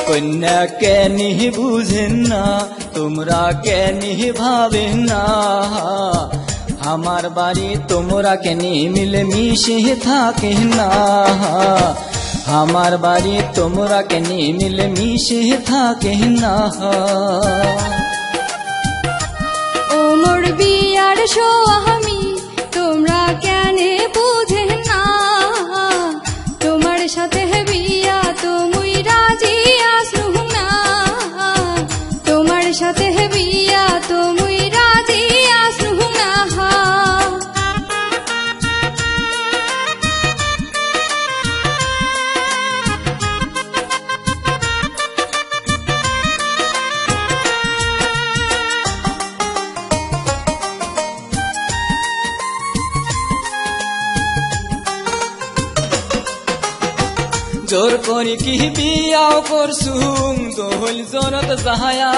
कन्या केनी बुझेन ना তোমরা কেনি ভাবেন না আমার বাড়ি তোমরা কেনি মিলে মিশে থাকেন না আমার বাড়ি তোমরা কেনি মিলে মিশে থাকেন না ও মোর বিয়ার সোয়ামী তোমরা কেনে বুঝেন না তোমার সাথে বিয়া তো মুই রাজি আসু না তোমার সাথে বিয়া তো মুই রাজি আসু না जोर करी की बियाव करसुम दोहल जनत जाहाया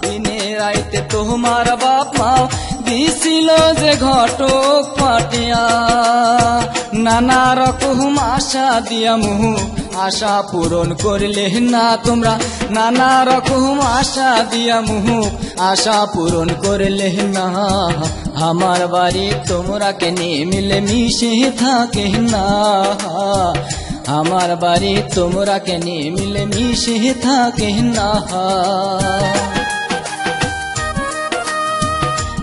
दिने राइते तोमार बाप माओ दिसिल जे घटक पाटिया नाना रकम आशा दिया मुह आशा पूरण करले ना तोमरा नाना रकम आशा दिया मुह आशा पूरण करले ना हमार बाड़ी तोमरा केने मिले मिशे थाके ना আমার বাড়ি তোমরা কেনে মিলে মিশে থাকে না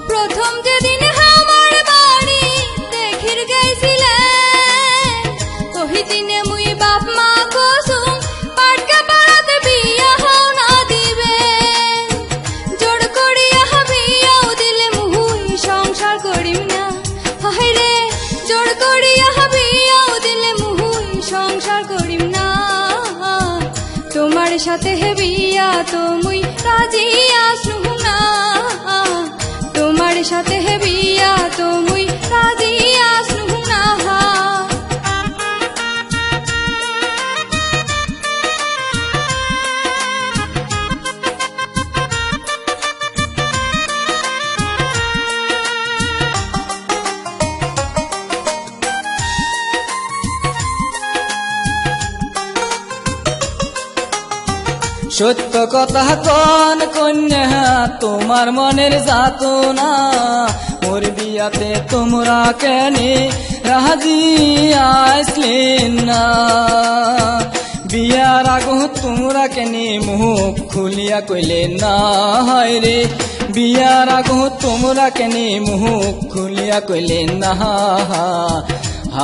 প্রথম যেদিন আমার বাড়ি দেখির গেছিলেন ওই দিনে মুই বাপ মা কসুম পাটকা পাড়াতে বিয়া হও না দিবে জোর করিয়া বিয়াও দিলে মুই সংসার করিম না হায় রে জোর করিয়া বিয়াও দিলে সংসার করিম না তোমার সাথে বিয়া তো মুই রাজি আসু না তোমার সাথে বিয়া তো মুই রাজি আসু না সত্য কথা কোন কন্যা তোমার মনের যাতনা মোর বিয়াতে তোমরা কেনে রাজি আসলেন না বিয়ার আগো তোমরা কেনে মুখ খুলিয়া কইলেন না হায় রে বিয়ার আগো তোমরা কেনে মুখ খুলিয়া কইলেন না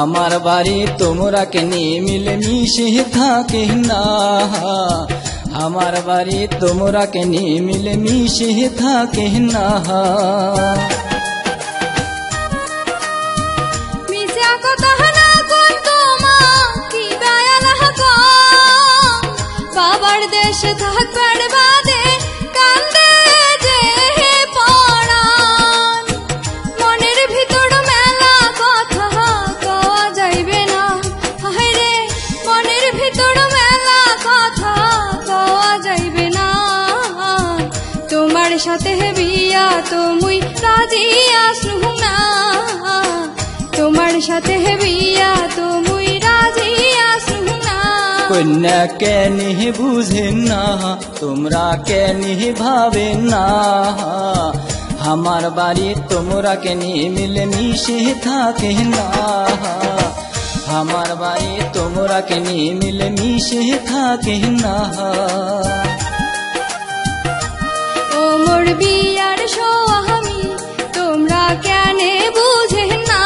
আমার বাড়ি তোমরা কেনে মিলে মিশে থাকে না আমার বাড়ি তোমরা কেনে মিলে মিশে থাকে না মিশা কথা না কোন তোমা কি বায়ালা কো বাবার দেশে থাকবার বাদে কান্দে যে পড়ান মনের ভিতর মেলা কথা কওয়া যাইবে না হায় রে মনের ভিতর মেলা কথা যাইবে না তোমার সাথে বিয়া তো মুই রাজি আসু না তোমার সাথে বিয়া তো মুই রাজি আসু না কন্যা কেনে বুঝেন না তোমরা কেনে ভাবেন না আমার বাড়ি তোমরা কেনে মিলে মিশে থাকে না আমার বাড়ি তোমরা কেনে মিলে মিশে থাকে না ও মোর বিয়ার সোয়ামী তোমরা কেনে বুঝেন না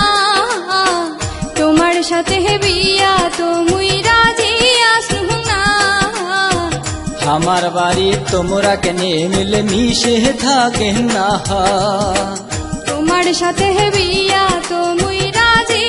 তোমার সাথে বিয়া তো মুই রাজি আসু না আমার বাড়ি তোমরা কেনে মিলে মিশে থাকে না তোমার সাথে বিয়া তো মুই রাজি